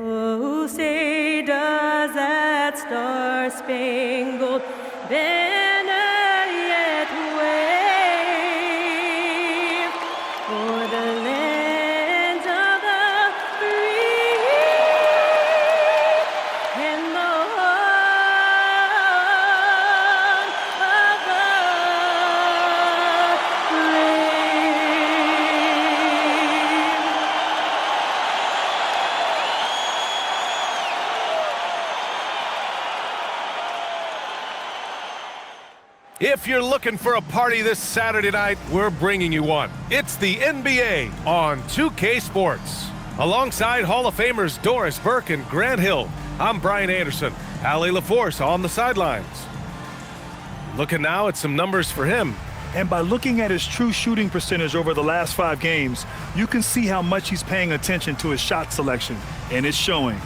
Oh, say does that star-spangled banner yet wave o'er the land of the free and the home of the brave. If you're looking for a party this Saturday night, we're bringing you one. It's the NBA on 2K Sports. Alongside Hall of Famers Doris Burke and Grant Hill, I'm Brian Anderson. Allie LaForce on the sidelines. Looking now at some numbers for him. And by looking at his true shooting percentage over the last 5 games, you can see how much he's paying attention to his shot selection, and it's showing.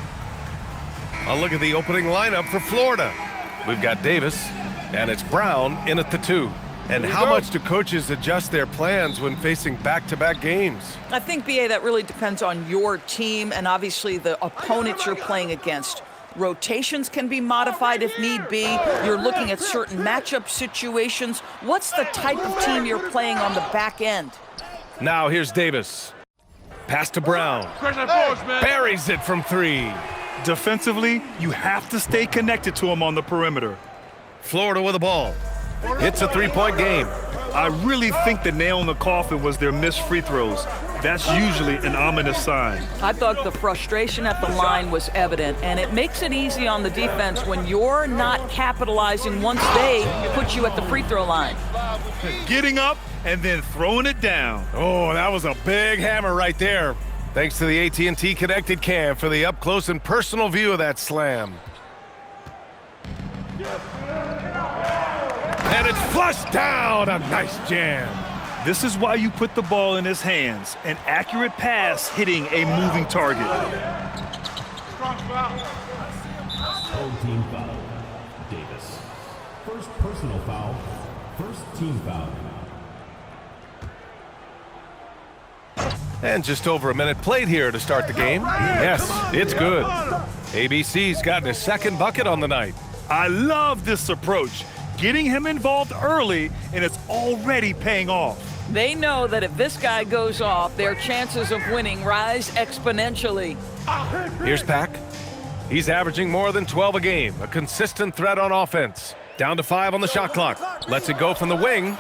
A look at the opening lineup for Florida. We've got Davis, and it's Brown in at the 2. And how much do coaches adjust their plans when facing back-to-back games? I think, B.A., that really depends on your team and obviously the opponents you're playing against. Rotations can be modified if need be. You're looking at certain matchup situations. What's the type of team you're playing on the back end? Now here's Davis. Pass to Brown. Buries it from 3. Defensively, you have to stay connected to him on the perimeter. Florida with the ball. It's a 3-point game. I really think the nail in the coffin was their missed free throws. That's usually an ominous sign. I thought the frustration at the line was evident, and it makes it easy on the defense when you're not capitalizing once they put you at the free throw line. Getting up and then throwing it down. Oh, that was a big hammer right there. Thanks to the AT&T Connected Cam for the up-close and personal view of that slam. And it's flushed down. A nice jam. This is why you put the ball in his hands. An accurate pass hitting a moving target. Old team foul. Davis. First personal foul. First team foul. And just over a minute played here to start the game. Yes, it's good. ABC's gotten his second bucket on the night. I love this approach. Getting him involved early, and it's already paying off. They know that if this guy goes off, their chances of winning rise exponentially. Here's Pack. He's averaging more than 12 a game, a consistent threat on offense. Down to 5 on the shot clock. Lets it go from the wing,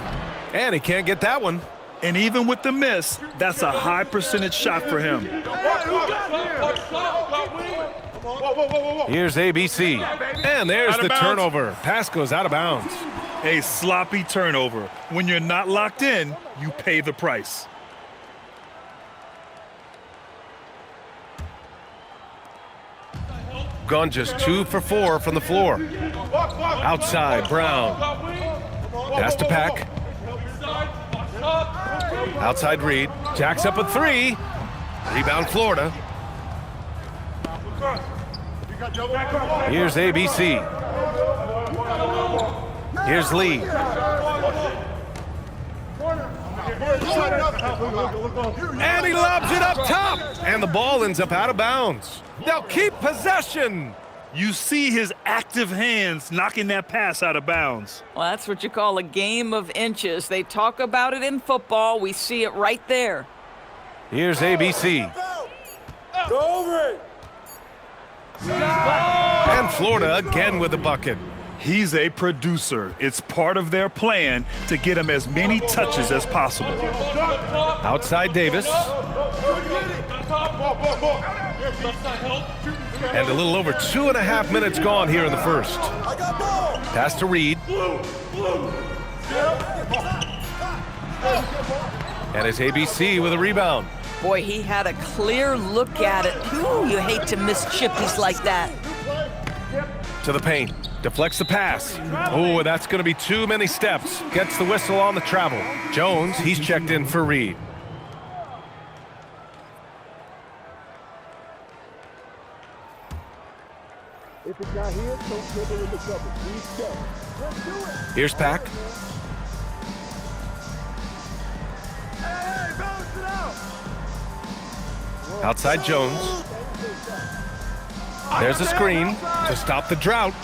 and he can't get that one. And even with the miss, that's a high percentage shot for him. Here's ABC, and there's the turnover. Pass goes out of bounds. A sloppy turnover. When you're not locked in, you pay the price. Gone just 2 for 4 from the floor. Outside, Brown. Pass to Pack. Outside Reed. Jacks up a 3. Rebound Florida. Here's ABC. Here's Lee. And he lobs it up top. And the ball ends up out of bounds. They'll keep possession. You see his active hands knocking that pass out of bounds. Well, that's what you call a game of inches. They talk about it in football. We see it right there. Here's ABC. Go over it. And Florida again with the bucket. He's a producer. It's part of their plan to get him as many touches as possible. Outside Davis. And a little over 2.5 minutes gone here in the first. Pass to Reed. And it's ABC with a rebound. Boy, he had a clear look at it. Ooh, you hate to miss chippies like that. To the paint. Deflects the pass. Oh, that's going to be too many steps. Gets the whistle on the travel. Jones, he's checked in for Reed. If it's not here, don't dribble in the cover. Please step. Let's do it. Here's Pack. Hey, balance it out. Outside Jones. There's a screen to stop the drought.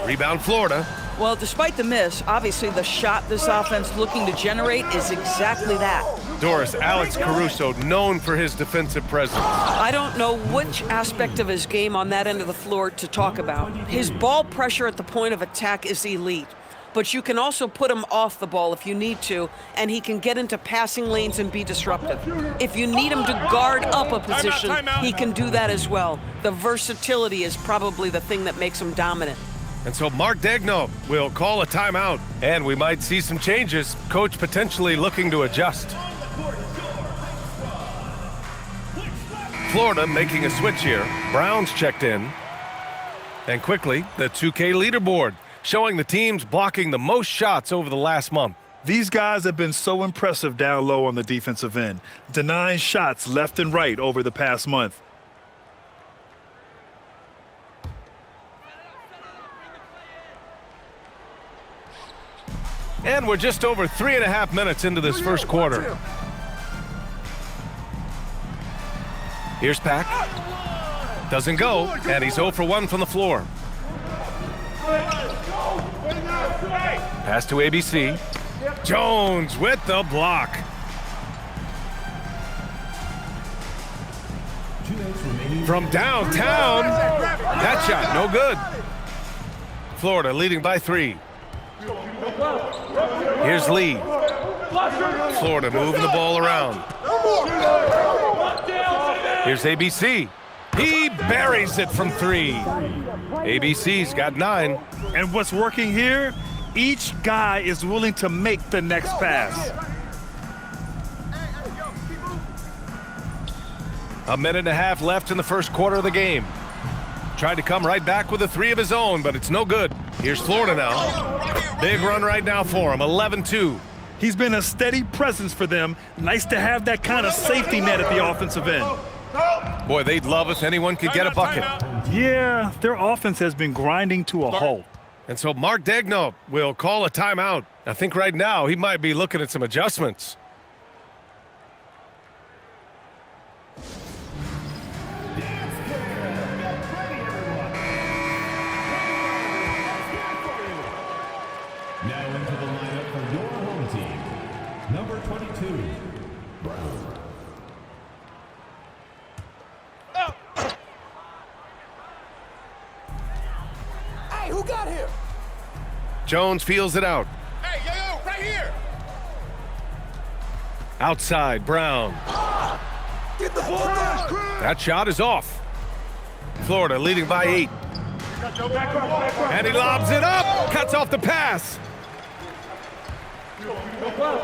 Rebound Florida. Well, despite the miss, obviously the shot this offense looking to generate is exactly that. Doris, Alex Caruso, known for his defensive presence. I don't know which aspect of his game on that end of the floor to talk about. His ball pressure at the point of attack is elite, but you can also put him off the ball if you need to, and he can get into passing lanes and be disruptive. If you need him to guard up a position, he can do that as well. The versatility is probably the thing that makes him dominant. And so Mark Daigneault will call a timeout, and we might see some changes. Coach potentially looking to adjust. Florida making a switch here. Brown's checked in. And quickly, the 2K leaderboard, showing the teams blocking the most shots over the last month. These guys have been so impressive down low on the defensive end, denying shots left and right over the past month. And we're just over 3.5 minutes into this first quarter. Here's Pack. Doesn't go, and he's 0 for 1 from the floor. Pass to ABC. Jones with the block. 2 minutes remaining. From downtown. That shot, no good. Florida leading by 3. Here's Lee. Florida moving the ball around. Here's ABC. He buries it from 3. ABC's got 9. And what's working here? Each guy is willing to make the next pass. A minute and a half left in the first quarter of the game. Tried to come right back with a 3 of his own, but it's no good. Here's Florida now. Big run right now for him, 11-2. He's been a steady presence for them. Nice to have that kind of safety net at the offensive end. Boy, they'd love if anyone could get a bucket. Yeah, their offense has been grinding to a halt. And so Mark Daigneault will call a timeout. I think right now he might be looking at some adjustments. Now into the lineup for your home team. Number 22, Brown. Hey, who got here? Jones feels it out. Hey, yo, right here. Outside, Brown. Get the ball down. That shot is off. Florida leading by 8. And he lobs it up. Cuts off the pass.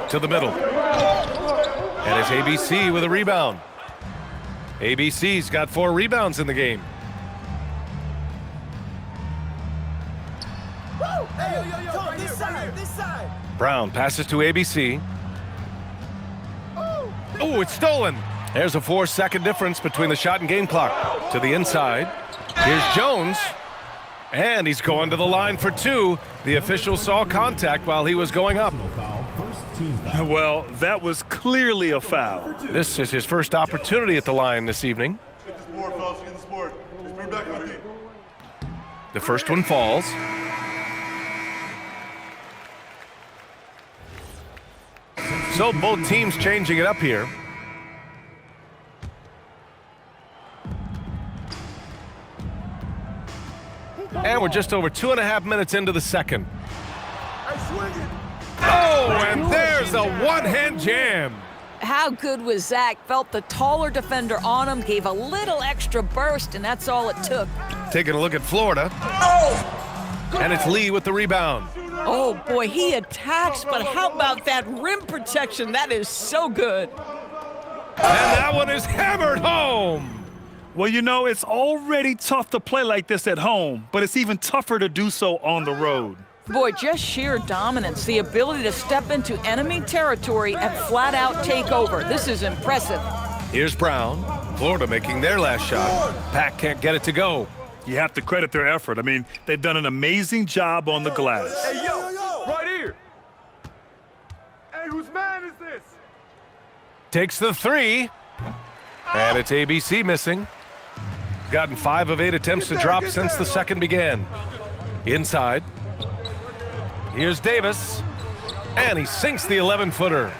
To the middle. And it's ABC with a rebound. ABC's got 4 rebounds in the game. Hey, yo, right this side, this side. Brown passes to ABC. Oh, it's stolen. There's a 4-second difference between the shot and game clock. To the inside. Here's Jones. And he's going to the line for 2. The official saw contact while he was going up. Foul, first team foul. Well, that was clearly a foul. This is his first opportunity at the line this evening. Get this board, fellas. Get this board. Just bring back on me. The first one falls. So both teams changing it up here. And we're just over 2.5 minutes into the second. Oh, and there's a one-hand jam. How good was Zach? Felt the taller defender on him, gave a little extra burst, and that's all it took. Taking a look at Florida. And it's Lee with the rebound. Oh, boy, he attacks, but how about that rim protection? That is so good. And that one is hammered home. Well, you know, it's already tough to play like this at home, but it's even tougher to do so on the road. Boy, just sheer dominance, the ability to step into enemy territory and flat out take over. This is impressive. Here's Brown. Florida making their last shot. Pack can't get it to go. You have to credit their effort. I mean, they've done an amazing job on the glass. Hey, yo, right here. Hey, whose man is this? Takes the three. And it's ABC missing. Gotten 5 of 8 attempts to drop since the second began. Inside. Here's Davis. And he sinks the 11-footer.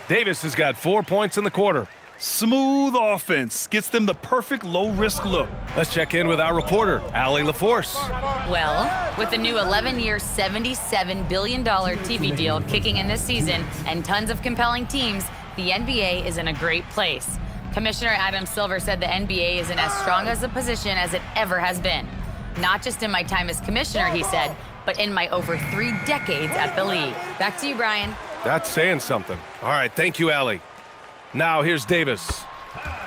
Davis has got 4 points in the quarter. Smooth offense gets them the perfect low-risk look. Let's check in with our reporter, Allie LaForce. Well, with the new 11-year, $77 billion TV deal kicking in this season and tons of compelling teams, the NBA is in a great place. Commissioner Adam Silver said the NBA is in as strong as a position as it ever has been. Not just in my time as commissioner, he said, but in my over 3 decades at the league. Back to you, Brian. That's saying something. All right, thank you, Allie. Now here's Davis.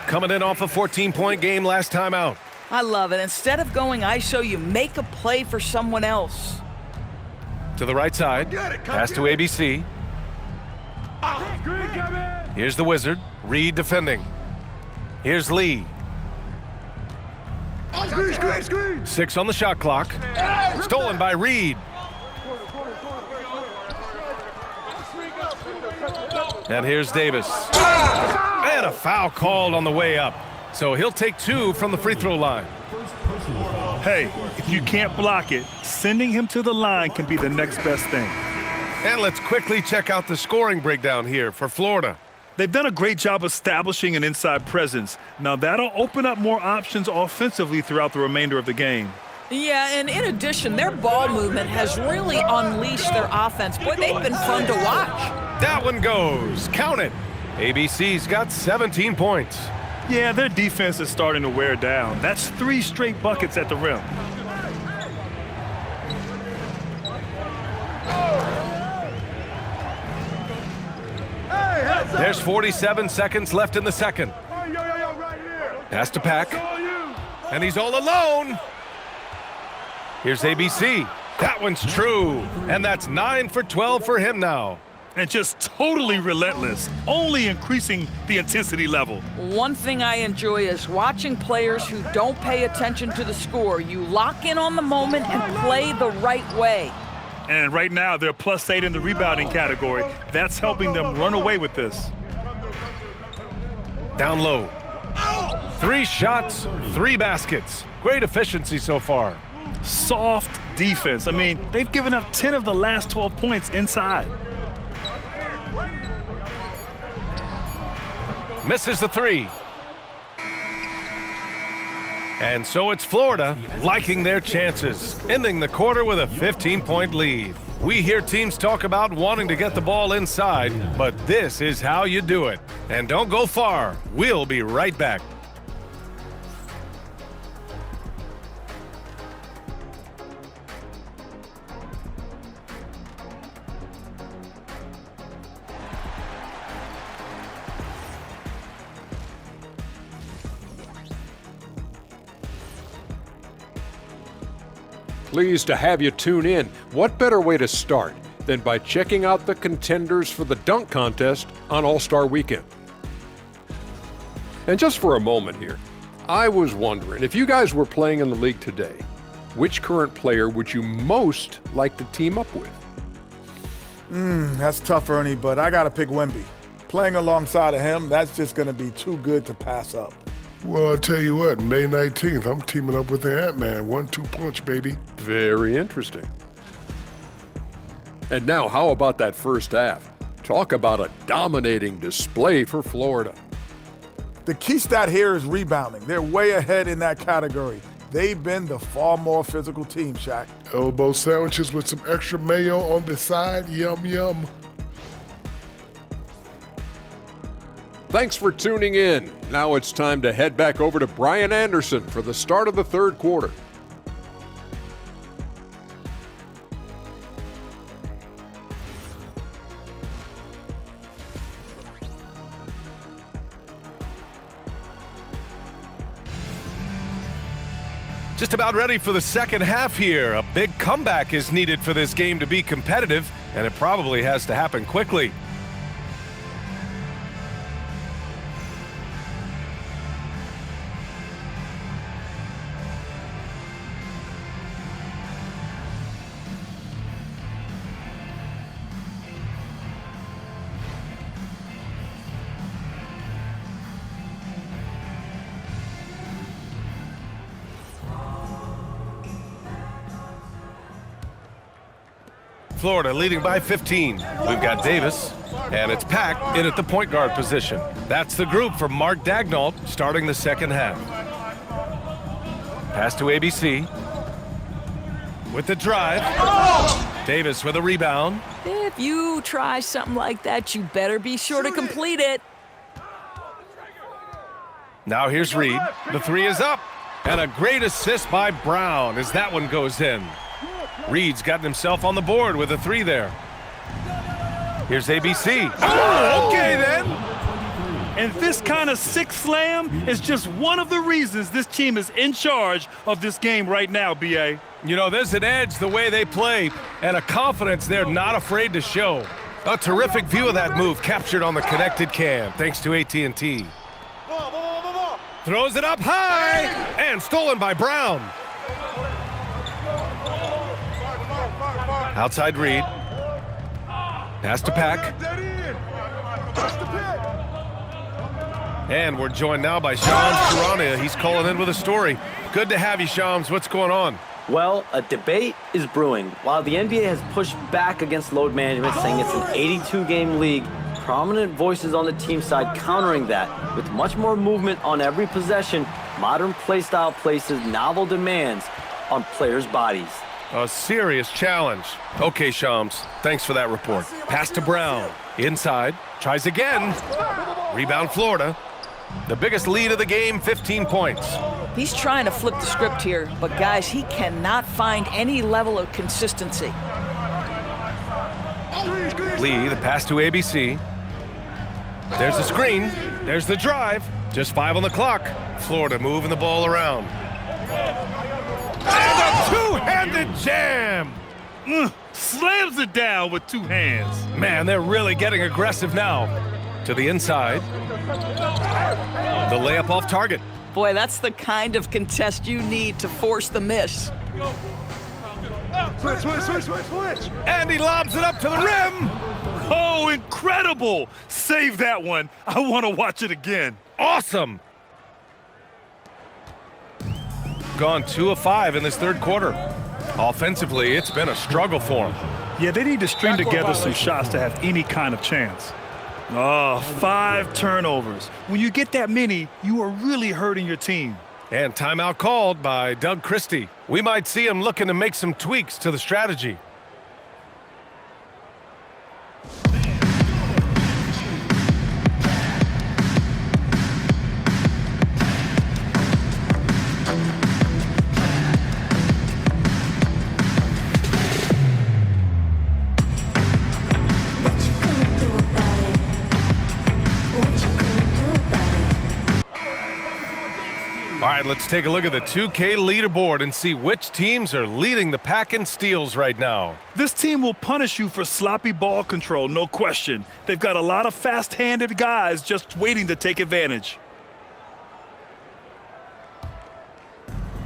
Coming in off a 14-point game last time out. I love it. Instead of going ISO, you make a play for someone else. To the right side. Pass to ABC. Here's the Wizard. Reed defending. Here's Lee. 6 on the shot clock. Stolen by Reed. And here's Davis. And a foul called on the way up. So he'll take 2 from the free throw line. Hey, if you can't block it, sending him to the line can be the next best thing. And let's quickly check out the scoring breakdown here for Florida. They've done a great job establishing an inside presence. Now that'll open up more options offensively throughout the remainder of the game. Yeah, and in addition, their ball movement has really unleashed their offense. Boy, they've been fun to watch. That one goes. Count it. ABC's got 17 points. Yeah, their defense is starting to wear down. That's 3 straight buckets at the rim. There's 47 seconds left in the second. Pass to Pack. And he's all alone. Here's ABC. That one's true. And that's 9 for 12 for him now. And just totally relentless, only increasing the intensity level. One thing I enjoy is watching players who don't pay attention to the score. You lock in on the moment and play the right way. And right now, they're +8 in the rebounding category. That's helping them run away with this. Down low. 3 shots, 3 baskets. Great efficiency so far. Soft defense. I mean, they've given up 10 of the last 12 points inside. Misses the 3. And so it's Florida liking their chances, ending the quarter with a 15-point lead. We hear teams talk about wanting to get the ball inside, but this is how you do it. And don't go far. We'll be right back. Pleased to have you tune in. What better way to start than by checking out the contenders for the dunk contest on All-Star Weekend? And just for a moment here, I was wondering, if you guys were playing in the league today, which current player would you most like to team up with? That's tough, Ernie, but I got to pick Wemby. Playing alongside of him, that's just going to be too good to pass up. Well, I'll tell you what, May 19th, I'm teaming up with the Ant-Man. 1-2 punch, baby. Very interesting. And now, how about that first half? Talk about a dominating display for Florida. The key stat here is rebounding. They're way ahead in that category. They've been the far more physical team, Shaq. Elbow sandwiches with some extra mayo on the side. Yum, yum. Thanks for tuning in. Now it's time to head back over to Brian Anderson for the start of the third quarter. Just about ready for the second half here. A big comeback is needed for this game to be competitive, and it probably has to happen quickly. Florida leading by 15. We've got Davis, and it's Pack in at the point guard position. That's the group for Mark Daignault starting the second half. Pass to ABC. With the drive. Davis with a rebound. If you try something like that, you better be sure to complete it. Now here's Reed. The three is up. And a great assist by Brown as that one goes in. Reed's gotten himself on the board with a three there. Here's ABC. Oh, okay then. And this kind of six slam is just one of the reasons this team is in charge of this game right now, B.A. You know, there's an edge the way they play and a confidence they're not afraid to show. A terrific view of that move captured on the connected cam thanks to AT&T. Throws it up high and stolen by Brown. Outside Reed. Pass to Pack. And we're joined now by Shams Charania. He's calling in with a story. Good to have you, Shams. What's going on? Well, a debate is brewing. While the NBA has pushed back against load management, saying it's an 82-game league, prominent voices on the team side countering that. With much more movement on every possession, modern play style places novel demands on players' bodies. A serious challenge. Okay, Shams, thanks for that report. Pass to Brown. Inside. Tries again. Rebound Florida. The biggest lead of the game, 15 points. He's trying to flip the script here, but guys, he cannot find any level of consistency. Lee, the pass to ABC. There's the screen. There's the drive. Just 5 on the clock. Florida moving the ball around. And a two-handed jam! Slams it down with two hands. Man, they're really getting aggressive now. To the inside. The layup off target. Boy, that's the kind of contest you need to force the miss. Switch. And he lobs it up to the rim. Oh, incredible! Save that one. I want to watch it again. Awesome. Gone 2 of 5 in this third quarter. Offensively, it's been a struggle for him. Yeah, they need to string together some shots to have any kind of chance. Oh, 5 turnovers. When you get that many, you are really hurting your team. And timeout called by Doug Christie. We might see him looking to make some tweaks to the strategy. All right, let's take a look at the 2K leaderboard and see which teams are leading the pack in steals right now. This team will punish you for sloppy ball control, no question. They've got a lot of fast-handed guys just waiting to take advantage.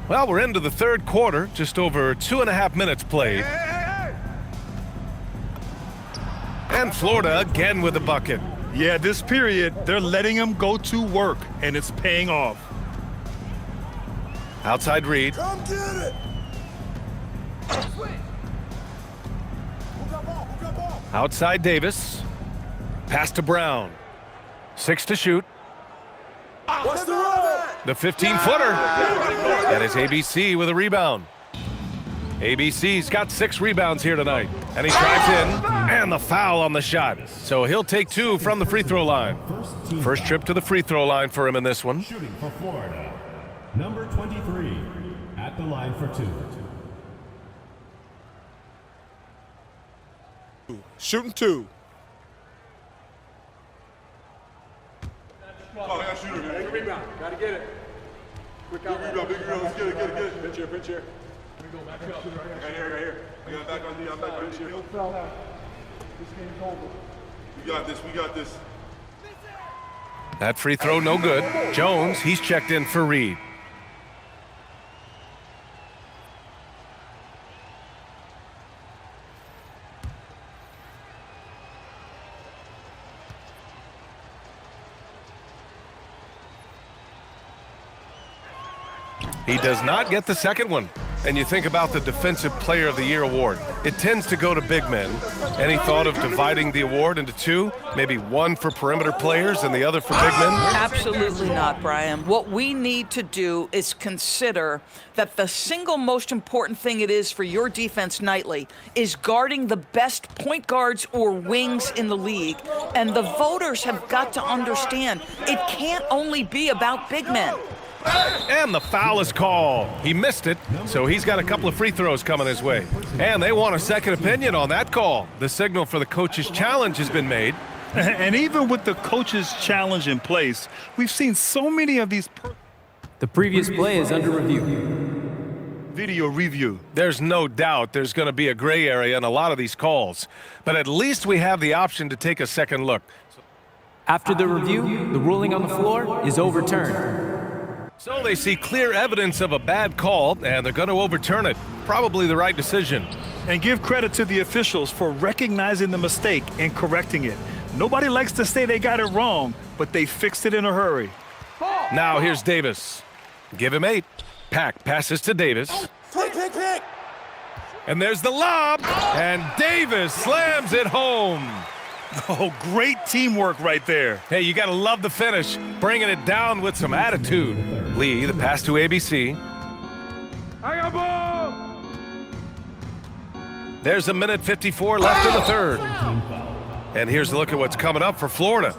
Well, we're into the third quarter, just over 2.5 minutes played. And Florida again with a bucket. Yeah, this period, they're letting them go to work, and it's paying off. Outside Reed. Come get it. Outside Davis. Pass to Brown. 6 to shoot. What's the run? The 15-footer. And it's ABC with a rebound. ABC's got 6 rebounds here tonight. And he drives in, and the foul on the shot. So he'll take 2 from the free throw line. First trip to the free throw line for him in this one. Shooting for Florida, number 23, at the line for 2. Shooting 2. Oh, I got a shooter, man. Big rebound. Gotta get it. Quick out. Big rebound. Let's get it. Pinch here, pinch here. Let me go back up. Right here. I got back on D. I'm back on D. Don't foul out. This game's over. We got this. That free throw no good. Jones, he's checked in for Reed. He does not get the second one. And you think about the Defensive Player of the Year award. It tends to go to big men. Any thought of dividing the award into 2? Maybe 1 for perimeter players and the other for big men? Absolutely not, Brian. What we need to do is consider that the single most important thing it is for your defense nightly is guarding the best point guards or wings in the league. And the voters have got to understand it can't only be about big men. And the foul is called. He missed it, so he's got a couple of free throws coming his way. And they want a second opinion on that call. The signal for the coach's challenge has been made. And even with the coach's challenge in place, we've seen so many of these. The previous play is under review. Video review. There's no doubt there's going to be a gray area in a lot of these calls. But at least we have the option to take a second look. After the review, the ruling on the floor is overturned. So they see clear evidence of a bad call, and they're going to overturn it. Probably the right decision. And give credit to the officials for recognizing the mistake and correcting it. Nobody likes to say they got it wrong, but they fixed it in a hurry. Now here's Davis. Give him 8. Pack passes to Davis. Pick. And there's the lob, and Davis slams it home. Oh, great teamwork right there. Hey, you got to love the finish, bringing it down with some attitude. Lee, the pass to ABC. I got ball! There's a minute 54 left in the third. And here's a look at what's coming up for Florida.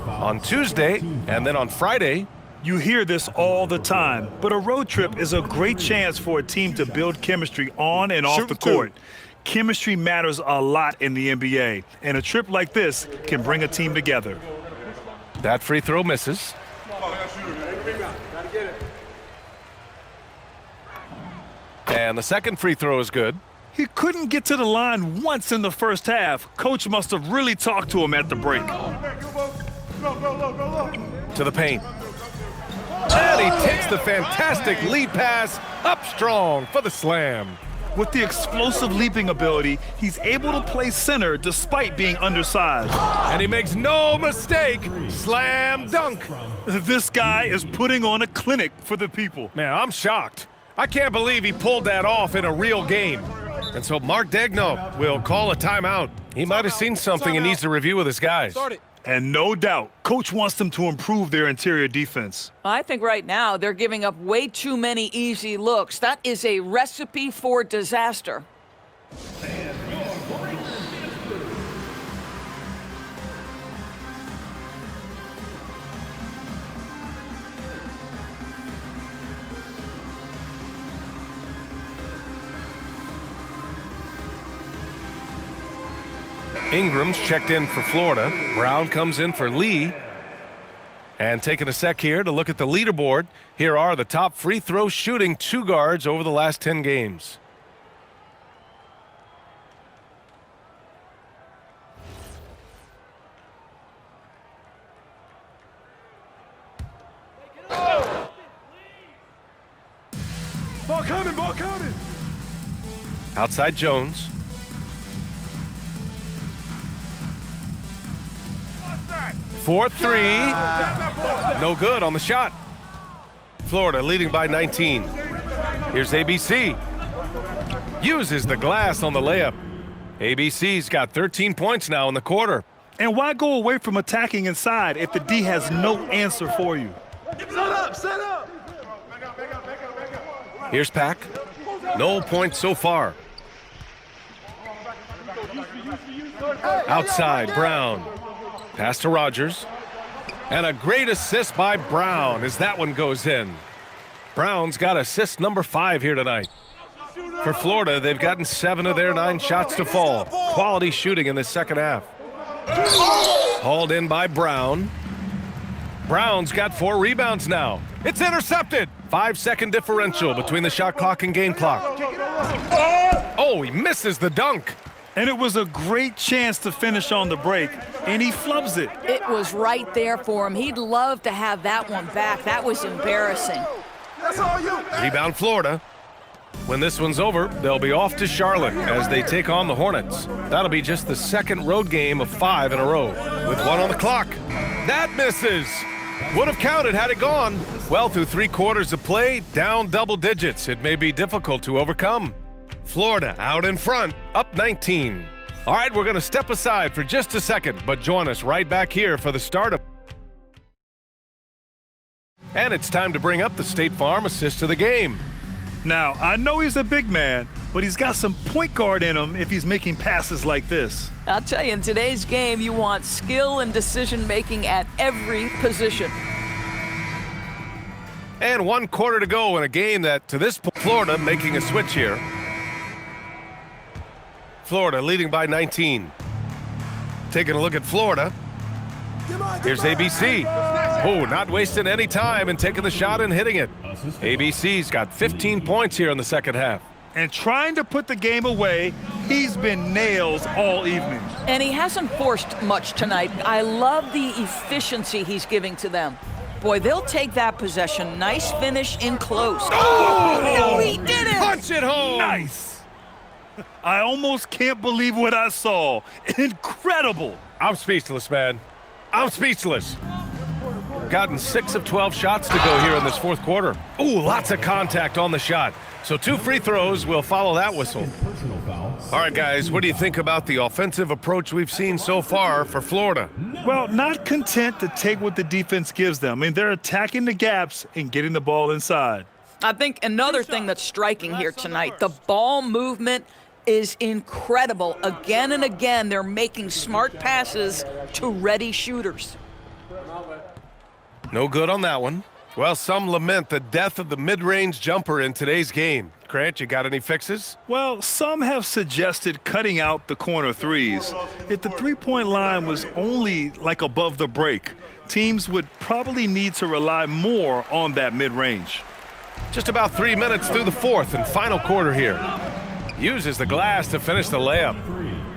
On Tuesday, and then on Friday. You hear this all the time, but a road trip is a great chance for a team to build chemistry on and off the court. Chemistry matters a lot in the NBA, and a trip like this can bring a team together. That free throw misses. And the second free throw is good. He couldn't get to the line once in the first half. Coach must have really talked to him at the break. To the paint. And he takes the fantastic lead pass up strong for the slam. With the explosive leaping ability, he's able to play center despite being undersized. And he makes no mistake. Slam dunk. This guy is putting on a clinic for the people. Man, I'm shocked. I can't believe he pulled that off in a real game. And so Mark Daigneault will call a timeout. He might have seen something and needs to review with his guys. And no doubt, Coach wants them to improve their interior defense. I think right now they're giving up way too many easy looks. That is a recipe for disaster. Ingram's checked in for Florida. Brown comes in for Lee. And taking a sec here to look at the leaderboard. Here are the top free throw shooting 2 guards over the last 10 games. Ball coming! Outside Jones. For 3. No good on the shot. Florida leading by 19. Here's ABC. Uses the glass on the layup. ABC's got 13 points now in the quarter. And why go away from attacking inside if the D has no answer for you? Set up! Here's Pack. No points so far. Outside, Brown. Pass to Rogers. And a great assist by Brown as that one goes in. Brown's got assist number 5 here tonight. For Florida, they've gotten 7 of their 9 shots to fall. Quality shooting in the second half. Hauled in by Brown. Brown's got 4 rebounds now. It's intercepted. 5-second differential between the shot clock and game clock. Oh, he misses the dunk. And it was a great chance to finish on the break, and he flubs it. It was right there for him. He'd love to have that one back. That was embarrassing. Rebound Florida. When this one's over, they'll be off to Charlotte as they take on the Hornets. That'll be just the second road game of 5 in a row, with 1 on the clock. That misses. Would have counted had it gone. Well, through 3 quarters of play, down double digits. It may be difficult to overcome. Florida out in front, up 19. All right, we're going to step aside for just a second, but join us right back here for the start of. And it's time to bring up the State Farm assist of the game. Now, I know he's a big man, but he's got some point guard in him if he's making passes like this. I'll tell you, in today's game, you want skill and decision-making at every position. And 1 quarter to go in a game that, to this point, Florida making a switch here. Florida leading by 19. Taking a look at Florida. Here's ABC. Oh, not wasting any time and taking the shot and hitting it. ABC's got 15 points here in the second half. And trying to put the game away, he's been nails all evening. And he hasn't forced much tonight. I love the efficiency he's giving to them. Boy, they'll take that possession. Nice finish in close. Oh, no, he did it! Punch it home! Nice. I almost can't believe what I saw. Incredible. I'm speechless, man. I'm speechless. Gotten 6 of 12 shots to go here in this 4th quarter. Ooh, lots of contact on the shot. So 2 free throws will follow that whistle. All right, guys, what do you think about the offensive approach we've seen so far for Florida? Well, not content to take what the defense gives them. I mean, they're attacking the gaps and getting the ball inside. I think another thing that's striking here tonight, the ball movement is incredible. Again and again, they're making smart passes to ready shooters. No good on that one. Well, some lament the death of the mid-range jumper in today's game. Grant, you got any fixes? Well, some have suggested cutting out the corner threes. If the three-point line was only like above the break, teams would probably need to rely more on that mid-range. Just about 3 minutes through the 4th and final quarter here. Uses the glass to finish the layup.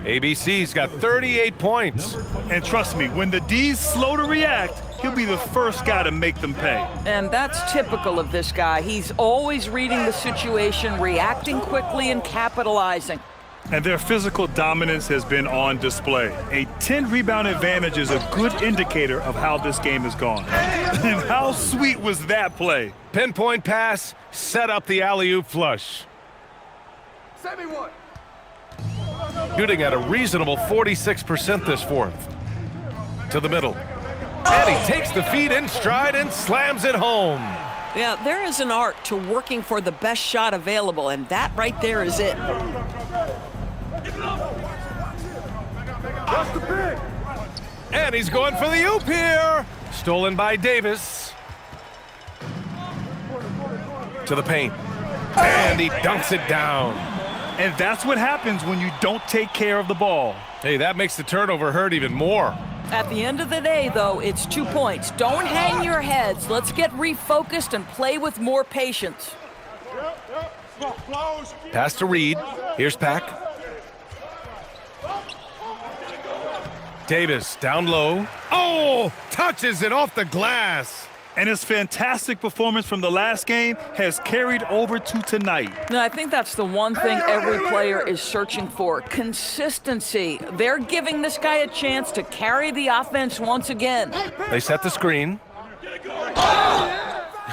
ABC's got 38 points. And trust me, when the D's slow to react, he'll be the first guy to make them pay. And that's typical of this guy. He's always reading the situation, reacting quickly and capitalizing. And their physical dominance has been on display. A 10-rebound advantage is a good indicator of how this game has gone. And how sweet was that play? Pinpoint pass, set up the alley-oop flush. Shooting at a reasonable 46% this 4th. To the middle. And he takes the feed in stride and slams it home. Yeah, there is an art to working for the best shot available, and that right there is it. And he's going for the oop here. Stolen by Davis. To the paint. And he dunks it down. And that's what happens when you don't take care of the ball. Hey, that makes the turnover hurt even more. At the end of the day, though, it's 2 points. Don't hang your heads. Let's get refocused and play with more patience. Pass to Reed. Here's Pack. Davis down low. Oh, touches it off the glass. And his fantastic performance from the last game has carried over to tonight. Now, I think that's the one thing every player is searching for, consistency. They're giving this guy a chance to carry the offense once again. They set the screen.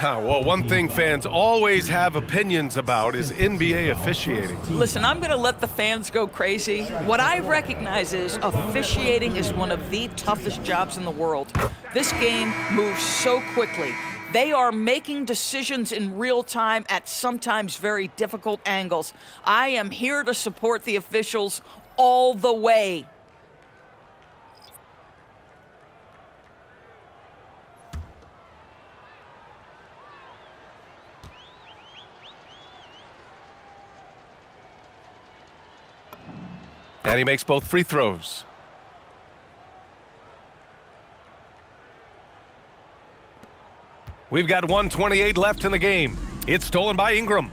Well, one thing fans always have opinions about is NBA officiating. Listen, I'm going to let the fans go crazy. What I recognize is officiating is one of the toughest jobs in the world. This game moves so quickly. They are making decisions in real time at sometimes very difficult angles. I am here to support the officials all the way. And he makes both free throws. We've got 1:28 left in the game. It's stolen by Ingram.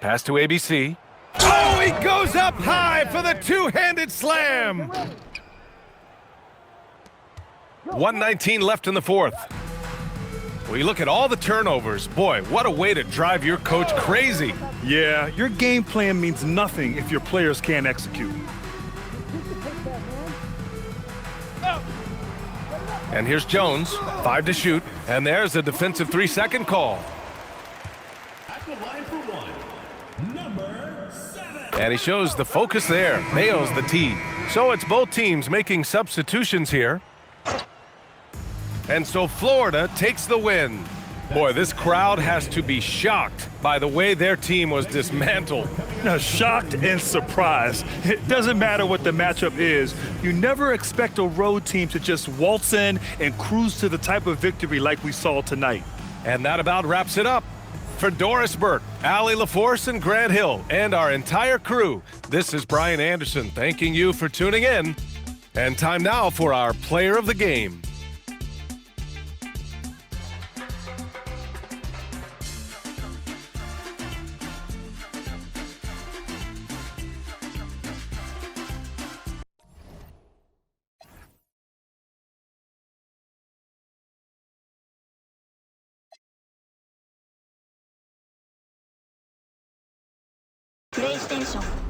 Pass to ABC. Oh, he goes up high for the two-handed slam. 1:19 left in the fourth. We look at all the turnovers. Boy, what a way to drive your coach crazy. Yeah, your game plan means nothing if your players can't execute. And here's Jones, 5 to shoot, and there's a defensive 3-second call. At the line for one, number 7. And he shows the focus there, nails the tee. So it's both teams making substitutions here. And so Florida takes the win. Boy, this crowd has to be shocked by the way their team was dismantled. Now, shocked and surprised. It doesn't matter what the matchup is. You never expect a road team to just waltz in and cruise to the type of victory like we saw tonight. And that about wraps it up. For Doris Burke, Allie LaForce, and Grant Hill, and our entire crew, this is Brian Anderson thanking you for tuning in. And time now for our player of the game. PlayStation